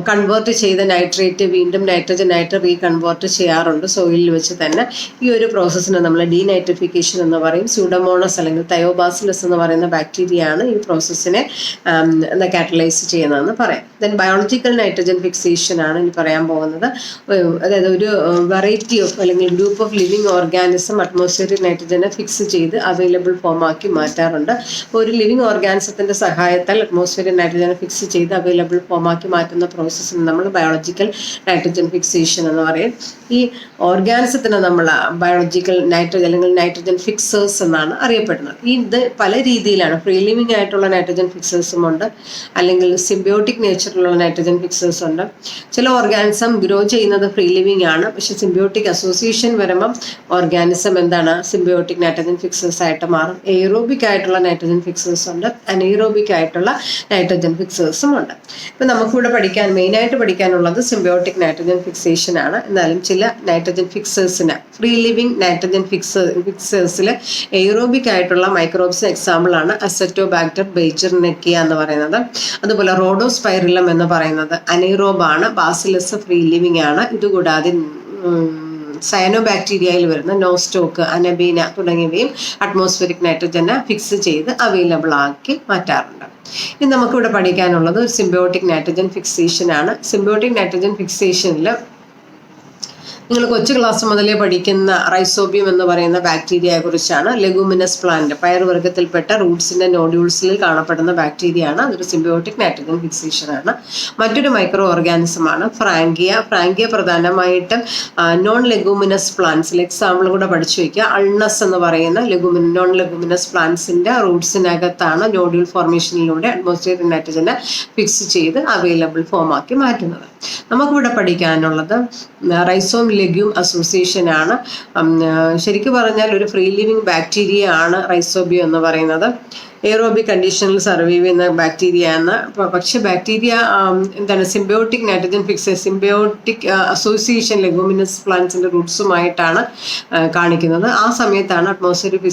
കൺവേർട്ട് ചെയ്ത നൈട്രേറ്റ് വീണ്ടും നൈട്രജനായിട്ട് റീകൺവേർട്ട് ചെയ്യാറുണ്ട് സോയിലിൽ വെച്ച് തന്നെ. ഈ ഒരു പ്രോസസ്സിനെ നമ്മൾ ഡീനൈട്രിഫിക്കേഷൻ എന്ന് പറയും. സ്യൂഡോമോണസ് അല്ലെങ്കിൽ തയോബാസിലസ് എന്ന് പറയുന്ന ബാക്ടീരിയ ആണ് ഈ പ്രോസസ്സിനെ കാറ്റലൈസ് ചെയ്യുന്നതെന്ന് പറയാം. ദെൻ ബയോളജിക്കൽ നൈട്രജൻ ഫിക്സേഷൻ ആണ് ഇനി പറയാൻ പോകുന്നത്. അതായത് ഒരു വെറൈറ്റി ഓഫ് അല്ലെങ്കിൽ group of living organism atmospheric നൈട്രജനെ ഫിക്സ് ചെയ്ത് അവൈലബിൾ ഫോം ആക്കി മാറ്റാറുണ്ട്. ഒരു ലിവിങ് ഓർഗാനിസത്തിന്റെ സഹായത്താൽ അറ്റ്മോസ്ഫിയറിക് നൈട്രജൻ ഫിക്സ് ചെയ്ത് അവൈലബിൾ ഫോം ആക്കി മാറ്റുന്ന പ്രോസസ്സിന് നമ്മൾ ബയോളജിക്കൽ നൈട്രജൻ ഫിക്സേഷൻ എന്ന് പറയും. ഈ ഓർഗാനിസത്തിന് നമ്മൾ ബയോളജിക്കൽ നൈട്രജൻ അല്ലെങ്കിൽ നൈട്രജൻ ഫിക്സേഴ്സ് എന്നാണ് അറിയപ്പെടുന്നത്. ഇത് പല രീതിയിലാണ്. ഫ്രീ ലിവിങ് ആയിട്ടുള്ള നൈട്രജൻ ഫിക്സേഴ്സും ഉണ്ട്, അല്ലെങ്കിൽ സിംബയോട്ടിക് നേച്ചറിലുള്ള നൈട്രജൻ ഫിക്സേഴ്സ് ഉണ്ട്. ചില ഓർഗാനിസം ഗ്രോ ചെയ്യുന്നത് ഫ്രീ ലിവിങ് ആണ്, പക്ഷെ സിംബയോട്ടിക് അസോസിയേഷൻ വരുമ്പം ഓർഗാനിസം എന്താണ് സിംബയോട്ടിക് നൈട്രജൻ ഫിക്സേഴ്സ് ആയിട്ട് മാറും. എയ്റോബിക് ആയിട്ടുള്ള നൈട്രജൻ ഫിക്സേഴ്സ് ഉണ്ട്, അനൈറോബിക് ആയിട്ടുള്ള നൈട്രജൻ ഫിക്സേഴ്സും ഉണ്ട്. ഇപ്പം നമുക്കിവിടെ മെയിനായിട്ട് പഠിക്കാനുള്ളത് സിംബയോട്ടിക് നൈട്രജൻ ഫിക്സേഷൻ ആണ്. എന്നാലും ചില നൈട്രജൻ ഫിക്സേഴ്സിന് ഫ്രീ ലിവിങ് നൈട്രജൻ ഫിക്സേഴ്സിൽ എയ്റോബിക് ആയിട്ടുള്ള മൈക്രോബ്സിന് എക്സാമ്പിൾ ആണ് അസറ്റോബാക്ടർ ബെയ്ജർനെക്കിയ എന്ന് പറയുന്നത്. അതുപോലെ റോഡോസ്പൈറിലം എന്ന് പറയുന്നത് അനൈറോബ് ആണ്. ബാസിലസ് ഫ്രീ ലിവിങ് ആണ്. ഇതുകൂടാതെ സയനോബാക്ടീരിയയിൽ വരുന്ന നോസ്റ്റോക്ക്, അനബീന തുടങ്ങിയവയും അറ്റ്മോസ്ഫിയറിക് നൈട്രജനെ ഫിക്സ് ചെയ്ത് അവൈലബിൾ ആക്കി മാറ്റാറുണ്ട്. ഇനി നമുക്കിവിടെ പഠിക്കാനുള്ളത് ഒരു സിംബയോട്ടിക് നൈട്രജൻ ഫിക്സേഷൻ ആണ്. സിംബയോട്ടിക് നൈട്രജൻ ഫിക്സേഷനിൽ നിങ്ങൾ കൊച്ചു ക്ലാസ് മുതലേ പഠിക്കുന്ന റൈസോബിയം എന്ന് പറയുന്ന ബാക്ടീരിയയെ കുറിച്ചാണ്. ലെഗുമിനസ് പ്ലാന്റ്, പയറുവർഗ്ഗത്തിൽപ്പെട്ട റൂട്ട്സിന്റെ നോഡ്യൂൾസിൽ കാണപ്പെടുന്ന ബാക്ടീരിയ ആണ്. അതൊരു സിംബയോട്ടിക് നൈട്രജൻ ഫിക്സേഷൻ ആണ്. മറ്റൊരു മൈക്രോ ഓർഗാനിസം ആണ് ഫ്രാങ്കിയ. ഫ്രാങ്കിയ പ്രധാനമായിട്ടും നോൺ ലെഗുമിനസ് പ്ലാന്റ്സിൽ എക്സാമ്പിൾ കൂടെ പഠിച്ചു വയ്ക്കുക. അൾണസ് എന്ന് പറയുന്ന നോൺ ലെഗുമിനസ് പ്ലാന്റ്സിന്റെ റൂട്ട്സിനകത്താണ് നോഡ്യൂൾ ഫോർമേഷനിലൂടെ അറ്റ്മോസ്ഫിയറിക് നൈട്രജനെ ഫിക്സ് ചെയ്ത് അവൈലബിൾ ഫോം ആക്കി മാറ്റുന്നത്. നമുക്കിവിടെ പഠിക്കാനുള്ളത് റൈസോം ലെഗ്യൂം അസോസിയേഷൻ ആണ്. ശരിക്കും പറഞ്ഞാൽ ഒരു ഫ്രീ ലിവിങ് ബാക്ടീരിയ ആണ് റൈസോബിയം എന്ന് പറയുന്നത്. എയറോബിക് കണ്ടീഷനിൽ സർവൈവ് ചെയ്യുന്ന ബാക്ടീരിയ ആണ്. പക്ഷെ ബാക്ടീരിയ എന്താണ് symbiotic nitrogen symbiotic association leguminous പ്ലാന്റ്സിന്റെ റൂട്ട്സുമായിട്ടാണ് കാണിക്കുന്നത്. ആ സമയത്താണ് അറ്റ്മോസ്ഫിയറിക്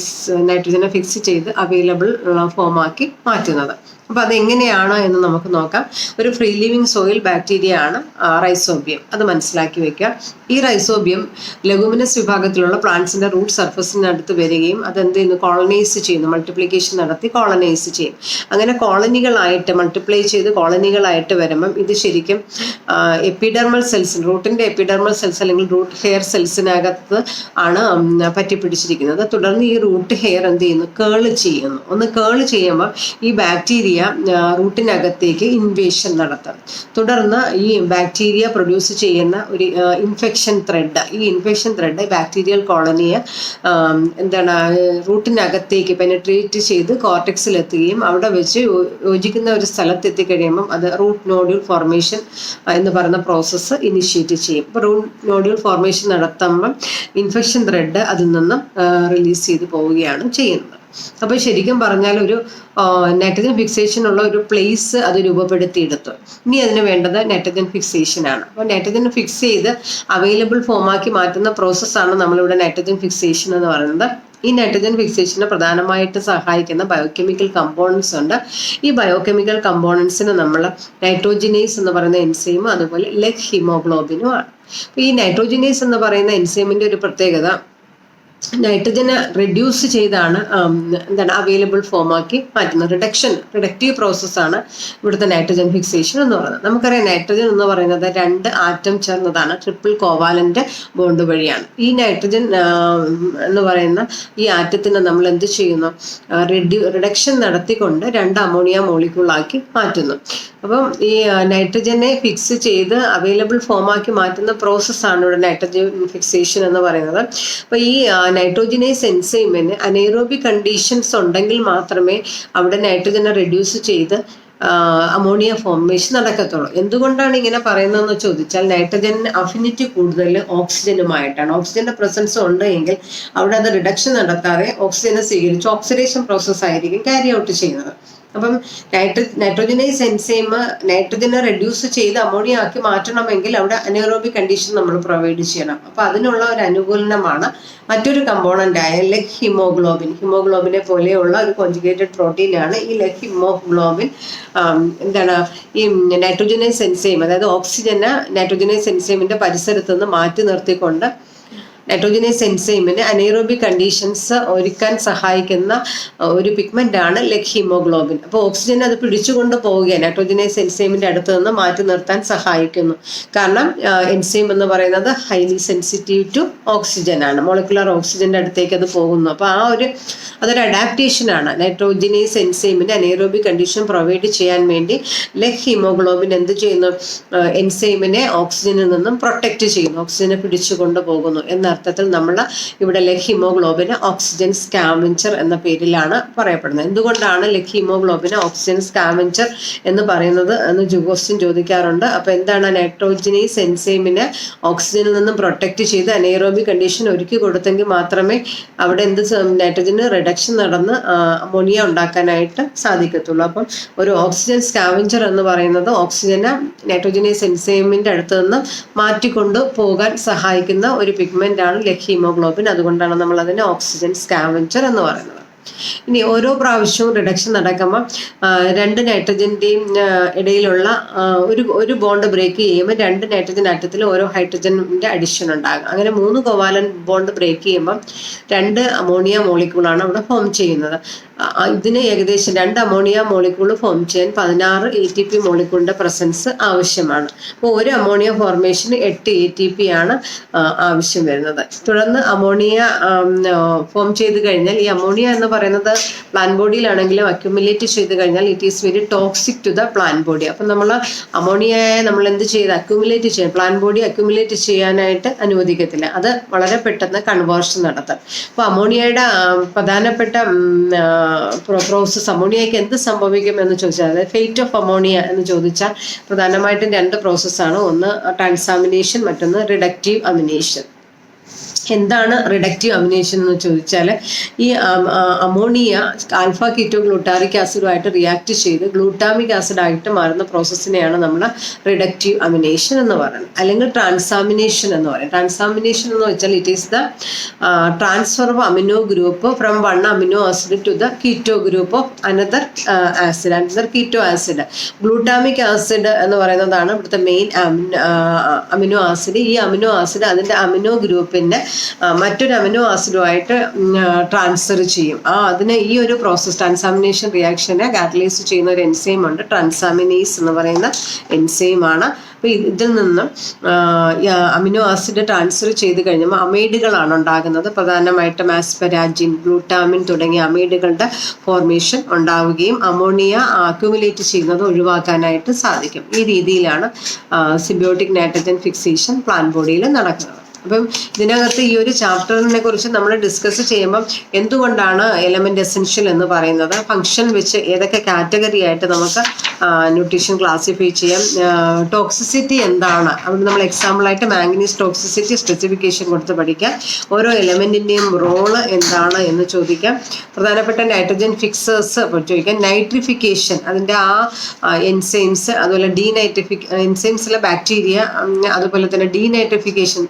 നൈട്രജനെ ഫിക്സ് ചെയ്ത് അവൈലബിൾ ഫോമാക്കി മാറ്റുന്നത്. അപ്പോൾ അതെങ്ങനെയാണ് എന്ന് നമുക്ക് നോക്കാം. ഒരു ഫ്രീ ലിവിങ് സോയിൽ ബാക്ടീരിയ ആണ് റൈസോബിയം. അത് മനസ്സിലാക്കി വെക്കുക. ഈ റൈസോബിയം ലെഗുമിനസ് വിഭാഗത്തിലുള്ള പ്ലാന്റ്സിന്റെ റൂട്ട് സർഫസിനടുത്ത് വരികയും അതെന്ത് ചെയ്യുന്നു, കോളനൈസ് ചെയ്യുന്നു. മൾട്ടിപ്ലിക്കേഷൻ നടത്തി കോളനൈസ് ചെയ്യും. അങ്ങനെ കോളനികളായിട്ട് മൾട്ടിപ്ലൈ ചെയ്ത് കോളനികളായിട്ട് വരുമ്പം ഇത് ശരിക്കും എപ്പിഡെർമൽ സെൽസ്, റൂട്ടിന്റെ എപ്പിഡെർമൽ സെൽസ് അല്ലെങ്കിൽ റൂട്ട് ഹെയർ സെൽസിനകത്ത് ആണ് പറ്റിപ്പിടിച്ചിരിക്കുന്നത്. തുടർന്ന് ഈ റൂട്ട് ഹെയർ എന്ത് ചെയ്യുന്നു, കേള് ചെയ്യുന്നു. ഒന്ന് കേള് ചെയ്യുമ്പോൾ ഈ ബാക്ടീരിയ റൂട്ടിനകത്തേക്ക് ഇൻവേഷൻ നടത്തും. തുടർന്ന് ഈ ബാക്ടീരിയ പ്രൊഡ്യൂസ് ചെയ്യുന്ന ഒരു ഇൻഫെക്ഷൻ ത്രെഡ്, ഈ ഇൻഫെക്ഷൻ ത്രെഡ് ബാക്ടീരിയൽ കോളനിയെ എന്താണ് റൂട്ടിനകത്തേക്ക് പെനട്രേറ്റ് ചെയ്ത് കോർട്ടെക്സിൽ എത്തുകയും അവിടെ വെച്ച് യോജിക്കുന്ന ഒരു സ്ഥലത്ത് എത്തിക്കഴിയുമ്പം അത് റൂട്ട് നോഡ്യൂൾ ഫോർമേഷൻ എന്ന് പറയുന്ന പ്രോസസ്സ് ഇനിഷ്യേറ്റ് ചെയ്യും. ഇപ്പോൾ റൂട്ട് നോഡ്യൂൾ ഫോർമേഷൻ നടത്തുമ്പം ഇൻഫെക്ഷൻ ത്രെഡ് അതിൽ നിന്നും റിലീസ് ചെയ്ത് പോവുകയാണ് ചെയ്യുന്നത്. അപ്പോൾ ശരിക്കും പറഞ്ഞാൽ ഒരു നൈട്രജൻ ഫിക്സേഷൻ ഉള്ള ഒരു പ്ലേസ് അത് രൂപപ്പെടുത്തിയെടുത്തു. ഇനി അതിന് വേണ്ടത് നൈട്രജൻ ഫിക്സേഷൻ ആണ്. അപ്പോൾ നൈട്രജൻ ഫിക്സ് ചെയ്ത് അവൈലബിൾ ഫോമാക്കി മാറ്റുന്ന പ്രോസസ്സാണ് നമ്മളിവിടെ നൈട്രജൻ ഫിക്സേഷൻ എന്ന് പറയുന്നത്. ഈ നൈട്രജൻ ഫിക്സേഷനെ പ്രധാനമായിട്ട് സഹായിക്കുന്ന ബയോകെമിക്കൽ കമ്പോണൻസ് ഉണ്ട്. ഈ ബയോകെമിക്കൽ കമ്പോണൻസിന് നമ്മൾ നൈട്രോജിനേസ് എന്ന് പറയുന്ന എൻസൈമും അതുപോലെ ലെഗ് ഹീമോഗ്ലോബിനും ആണ്. അപ്പോൾ ഈ നൈട്രോജിനേസ് എന്ന് പറയുന്ന എൻസൈമിൻ്റെ ഒരു പ്രത്യേകത നൈട്രജനെ റെഡ്യൂസ് ചെയ്താണ് എന്താണ് അവൈലബിൾ ഫോമാക്കി മാറ്റുന്നത്. റിഡക്റ്റീവ് പ്രോസസ്സാണ് ഇവിടുത്തെ നൈട്രജൻ ഫിക്സേഷൻ എന്ന് പറയുന്നത്. നമുക്കറിയാം നൈട്രജൻ എന്ന് പറയുന്നത് 2 ആറ്റം ചേർന്നതാണ്, ട്രിപ്പിൾ കോവാലന്റ് ബോണ്ട് വഴിയാണ്. ഈ നൈട്രജൻ എന്ന് പറയുന്ന ഈ ആറ്റത്തിന് നമ്മൾ എന്ത് ചെയ്യുന്നു, റിഡക്ഷൻ നടത്തിക്കൊണ്ട് 2 അമോണിയ മോളിക്യൂളാക്കി മാറ്റുന്നു. അപ്പം ഈ നൈട്രജനെ ഫിക്സ് ചെയ്ത് അവൈലബിൾ ഫോമാക്കി മാറ്റുന്ന പ്രോസസ്സാണ് ഇവിടെ നൈട്രജൻ ഫിക്സേഷൻ എന്ന് പറയുന്നത്. അപ്പോൾ ഈ നൈട്രോജിനേസ് എൻസൈമിന് അനൈറോബിക് കണ്ടീഷൻസ് ഉണ്ടെങ്കിൽ മാത്രമേ അവിടെ നൈട്രജനെ റെഡ്യൂസ് ചെയ്ത് അമോണിയ ഫോർമേഷൻ നടക്കത്തുള്ളൂ. എന്തുകൊണ്ടാണ് ഇങ്ങനെ പറയുന്നതെന്ന് ചോദിച്ചാൽ നൈട്രജൻ അഫിനിറ്റി കൂടുതൽ ഓക്സിജനുമായിട്ടാണ്. ഓക്സിജന്റെ പ്രസൻസ് ഉണ്ട് എങ്കിൽ അവിടെ അത് റിഡക്ഷൻ നടത്താതെ ഓക്സിജനെ സ്വീകരിച്ച് ഓക്സിഡേഷൻ പ്രോസസ് ആയിരിക്കും ക്യാരി ഔട്ട് ചെയ്യുന്നത്. അപ്പം നൈട്രോജനൈസ് എൻസൈം നൈട്രജനെ റെഡ്യൂസ് ചെയ്ത് അമോണിയ ആക്കി മാറ്റണമെങ്കിൽ അവിടെ അനൈറോബിക് കണ്ടീഷൻ നമ്മൾ പ്രൊവൈഡ് ചെയ്യണം. അപ്പം അതിനുള്ള ഒരു അനുകൂലനമാണ് മറ്റൊരു കമ്പോണന്റ് ആയ ലെഗ് ഹിമോഗ്ലോബിൻ. ഹിമോഗ്ലോബിനെ പോലെയുള്ള ഒരു കോൺജുഗേറ്റഡ് പ്രോട്ടീനാണ് ഈ ലെഗ് ഹിമോഗ്ലോബിൻ. എന്താണ് ഈ നൈട്രോജനൈസ് എൻസൈം, അതായത് ഓക്സിജനെ നൈട്രോജനൈസ് എൻസൈമിന്റെ പരിസരത്ത് നിന്ന് മാറ്റി നിർത്തിക്കൊണ്ട് നൈട്രോജനേസ് എൻസൈമിന് അനൈറോബിക് കണ്ടീഷൻസ് ഒരുക്കാൻ സഹായിക്കുന്ന ഒരു പിഗ്മെന്റ് ആണ് ലെഗ് ഹീമോഗ്ലോബിൻ. അപ്പോൾ ഓക്സിജൻ അത് പിടിച്ചുകൊണ്ട് പോവുകയാണ്, നൈട്രോജനേസ് എൻസൈമിന്റെ അടുത്ത് നിന്ന് മാറ്റി നിർത്താൻ സഹായിക്കുന്നു. കാരണം എൻസൈം എന്ന് പറയുന്നത് ഹൈലി സെൻസിറ്റീവ് ടു ഓക്സിജൻ ആണ്, മോളിക്കുലർ ഓക്സിജന്റെ അടുത്തേക്ക് അത് പോകുന്നു. അപ്പോൾ അതൊരു അഡാപ്റ്റേഷൻ ആണ്. നൈട്രോജനേസ് എൻസൈമിന് അനൈറോബിക് കണ്ടീഷൻ പ്രൊവൈഡ് ചെയ്യാൻ വേണ്ടി ലെഗ് ഹീമോഗ്ലോബിൻ എന്ത് ചെയ്യുന്നു? എൻസൈമിനെ ഓക്സിജനിൽ നിന്നും പ്രൊട്ടക്റ്റ് ചെയ്യുന്നു, ഓക്സിജനെ പിടിച്ചുകൊണ്ട് പോകുന്നു. എന്ന അർത്ഥത്തിൽ നമ്മൾ ഇവിടെ ലെഗ് ഹീമോഗ്ലോബിന് ഓക്സിജൻ സ്കാവഞ്ചർ എന്ന പേരിലാണ് പറയപ്പെടുന്നത്. എന്തുകൊണ്ടാണ് ലെഗ് ഹീമോഗ്ലോബിന് ഓക്സിജൻ സ്കാവഞ്ചർ എന്ന് പറയുന്നത് എന്ന് ക്വസ്റ്റ്യൻ ചോദിക്കാറുണ്ട്. അപ്പോൾ എന്താണ്? നൈട്രോജനേസ് എൻസൈമിനെ ഓക്സിജനിൽ നിന്നും പ്രൊട്ടക്റ്റ് ചെയ്ത് അനൈറോബിക് കണ്ടീഷൻ ഒരുക്കി കൊടുത്തെങ്കിൽ മാത്രമേ അവിടെ നൈട്രജന് റിഡക്ഷൻ നടന്ന് അമോണിയ ഉണ്ടാക്കാനായിട്ട് സാധിക്കത്തുള്ളൂ. അപ്പം ഒരു ഓക്സിജൻ സ്കാവഞ്ചർ എന്ന് പറയുന്നത് ഓക്സിജനെ നൈട്രോജനേസ് എൻസൈമിന്റെ അടുത്ത് നിന്ന് മാറ്റിക്കൊണ്ട് പോകാൻ സഹായിക്കുന്ന ഒരു പിഗ്മെന്റ് ആണ് ലെഗ് ഹീമോഗ്ലോബിൻ. അതുകൊണ്ടാണ് നമ്മൾ അതിനെ ഓക്സിജൻ സ്കാവഞ്ചർ എന്ന് പറയുന്നത്. ഇനി ഓരോ പ്രാവശ്യവും റിഡക്ഷൻ നടക്കുമ്പോൾ രണ്ട് നൈട്രജന്റെയും ഇടയിലുള്ള ഒരു ബോണ്ട് ബ്രേക്ക് ചെയ്യുമ്പോൾ രണ്ട് നൈട്രജൻ ആറ്റത്തിൽ ഓരോ ഹൈഡ്രജന്റെ അഡിഷൻ ഉണ്ടാകും. അങ്ങനെ 3 കോവാലൻ ബോണ്ട് ബ്രേക്ക് ചെയ്യുമ്പോൾ 2 അമോണിയ മോളിക്യൂളാണ് അവിടെ ഫോം ചെയ്യുന്നത്. ഇതിന് ഏകദേശം 2 അമോണിയ മോളിക്യൂൾ ഫോം ചെയ്യാൻ 16 ATP മോളിക്യൂളിന്റെ പ്രസൻസ് ആവശ്യമാണ്. അപ്പോൾ ഒരു അമോണിയ ഫോർമേഷന് 8 ATP ആണ് ആവശ്യം വരുന്നത്. തുടർന്ന് അമോണിയ ഫോം ചെയ്ത് കഴിഞ്ഞാൽ ഈ അമോണിയ എന്ന് പറയുന്നത് പ്ലാന്റ് ബോഡിയിലാണെങ്കിലും അക്യുമുലേറ്റ് ചെയ്ത് കഴിഞ്ഞാൽ it is very toxic to the plant body. അപ്പം നമ്മൾ അമോണിയയെ നമ്മൾ എന്ത് ചെയ്ത് അക്യുമുലേറ്റ് ചെയ്യാൻ, പ്ലാന്റ് ബോഡി അക്യുമുലേറ്റ് ചെയ്യാനായിട്ട് അനുവദിക്കത്തില്ല. അത് വളരെ പെട്ടെന്ന് കൺവേർഷൻ നടത്തും. അപ്പോൾ അമോണിയയുടെ പ്രധാനപ്പെട്ട പ്രോസസ്, അമോണിയയ്ക്ക് എന്ത് സംഭവിക്കും എന്ന് ചോദിച്ചാൽ, അതായത് ഫേറ്റ് ഓഫ് അമോണിയ എന്ന് ചോദിച്ചാൽ പ്രധാനമായിട്ടും 2 പ്രോസസ്സാണ്. ഒന്ന് ട്രാൻസാമിനേഷൻ, മറ്റൊന്ന് റിഡക്റ്റീവ് അമിനേഷൻ. എന്താണ് റിഡക്റ്റീവ് അമിനേഷൻ എന്ന് ചോദിച്ചാൽ, ഈ അമോണിയ ആൽഫ കീറ്റോ ഗ്ലൂട്ടാറിക് ആസിഡുമായിട്ട് റിയാക്ട് ചെയ്ത് ഗ്ലൂട്ടാമിക് ആസിഡ് ആയിട്ട് മാറുന്ന പ്രോസസ്സിനെയാണ് നമ്മൾ റിഡക്റ്റീവ് അമിനേഷൻ എന്ന് പറയുന്നത്, അല്ലെങ്കിൽ ട്രാൻസാമിനേഷൻ എന്ന് പറയും. ട്രാൻസാമിനേഷൻ എന്ന് വെച്ചാൽ it is the transfer of amino group from one amino acid to the keto group of another keto acid. Glutamic acid എന്ന് പറയുന്നതാണ് ഇവിടുത്തെ മെയിൻ അമിനോ ആസിഡ്. ഈ അമിനോ ആസിഡ് അതിൻ്റെ അമിനോ ഗ്രൂപ്പിൻ്റെ മറ്റൊരു അമിനോ ആസിഡുമായിട്ട് ട്രാൻസ്ഫർ ചെയ്യും. അതിന് ഈ ഒരു പ്രോസസ്, ട്രാൻസാമിനേഷൻ റിയാക്ഷനെ കാറ്റലൈസ് ചെയ്യുന്ന ഒരു എൻസൈം ഉണ്ട്, ട്രാൻസാമിനേസ് എന്ന് പറയുന്ന എൻസൈമാണ്. അപ്പോൾ ഇതിൽ നിന്നും അമിനോ ആസിഡ് ട്രാൻസ്ഫർ ചെയ്ത് കഴിഞ്ഞപ്പോൾ അമൈഡുകളാണ് ഉണ്ടാകുന്നത്. പ്രധാനമായിട്ടും ആസ്പരാജിൻ, ഗ്ലൂട്ടാമിൻ തുടങ്ങിയ അമൈഡുകളുടെ ഫോർമേഷൻ ഉണ്ടാവുകയും അമോണിയ അക്യുമുലേറ്റ് ചെയ്യുന്നത് ഒഴിവാക്കാനായിട്ട് സാധിക്കും. ഈ രീതിയിലാണ് സിംബയോട്ടിക് നൈട്രജൻ ഫിക്സേഷൻ പ്ലാന്റ് ബോഡിയിൽ നടക്കുന്നത്. അപ്പം ഇതിനകത്ത് ഈ ഒരു ചാപ്റ്ററിനെ കുറിച്ച് നമ്മൾ ഡിസ്കസ് ചെയ്യുമ്പം എന്തുകൊണ്ടാണ് എലമെന്റ് എസെൻഷ്യൽ എന്ന് പറയുന്നത്, ഫംഗ്ഷൻ വെച്ച് ഏതൊക്കെ കാറ്റഗറി ആയിട്ട് നമുക്ക് ന്യൂട്രീഷൻ ക്ലാസിഫൈ ചെയ്യാം, ടോക്സിസിറ്റി എന്താണ്, അവിടെ നമ്മൾ എക്സാമ്പിളായിട്ട് മാംഗനീസ് ടോക്സിസിറ്റി സ്പെസിഫിക്കേഷൻ കൊടുത്ത് പഠിക്കാം, ഓരോ എലമെന്റിൻ്റെയും റോള് എന്താണ് എന്ന് ചോദിക്കാം, പ്രധാനപ്പെട്ട നൈട്രജൻ ഫിക്സേഴ്സ് ചോദിക്കാം, നൈട്രിഫിക്കേഷൻ അതിൻ്റെ എൻസൈംസ്, അതുപോലെ എൻസൈംസിലെ ബാക്ടീരിയ, അതുപോലെ തന്നെ ഡീനൈട്രിഫിക്കേഷൻ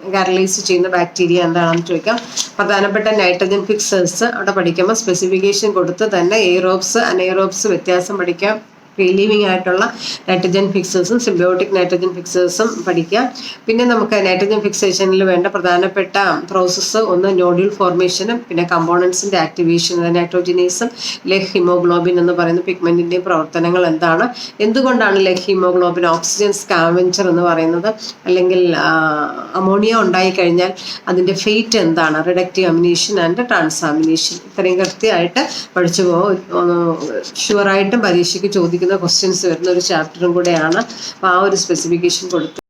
ചെയ്യുന്ന ബാക്ടീരിയ എന്താണെന്ന് ചോദിക്കാം. പ്രധാനപ്പെട്ട നൈട്രജൻ ഫിക്സേഴ്സ് അവിടെ പഠിക്കുമ്പോൾ സ്പെസിഫിക്കേഷൻ കൊടുത്ത് തന്നെ എയ്റോബ്സ് അനൈറോബ്സ് വ്യത്യാസം പഠിക്കാം. റിലീവിംഗ് ആയിട്ടുള്ള നൈട്രജൻ ഫിക്സേഴ്സും സിംബയോട്ടിക് നൈട്രജൻ ഫിക്സേഴ്സും പഠിക്കാം. പിന്നെ നമുക്ക് നൈട്രജൻ ഫിക്സേഷനിൽ വേണ്ട പ്രധാനപ്പെട്ട പ്രോസസ്സ് ഒന്ന് നോഡ്യൂൾ ഫോർമേഷനും പിന്നെ കമ്പോണൻസിൻ്റെ ആക്ടിവേഷൻ, നൈട്രോജനേസും ലെഗ് ഹീമോഗ്ലോബിൻ എന്ന് പറയുന്ന പിഗ്മെന്റിൻ്റെയും പ്രവർത്തനങ്ങൾ എന്താണ്, എന്തുകൊണ്ടാണ് ലെഗ് ഹീമോഗ്ലോബിൻ ഓക്സിജൻ സ്കാവഞ്ചർ എന്ന് പറയുന്നത്, അല്ലെങ്കിൽ അമോണിയ ഉണ്ടായിക്കഴിഞ്ഞാൽ അതിൻ്റെ ഫേറ്റ് എന്താണ്, റിഡക്റ്റീവ് അമിനേഷൻ ആൻഡ് ട്രാൻസാമിനേഷൻ. ഇത്രയും കൃത്യമായിട്ട് പഠിച്ചു പോകും. ഷുവറായിട്ടും പരീക്ഷയ്ക്ക് ചോദിക്കുന്ന ക്വസ്റ്റ്യൻസ് വരുന്ന ഒരു ചാപ്റ്ററും കൂടെയാണ്. അപ്പോൾ ആ ഒരു സ്പെസിഫിക്കേഷൻ കൊടുത്ത്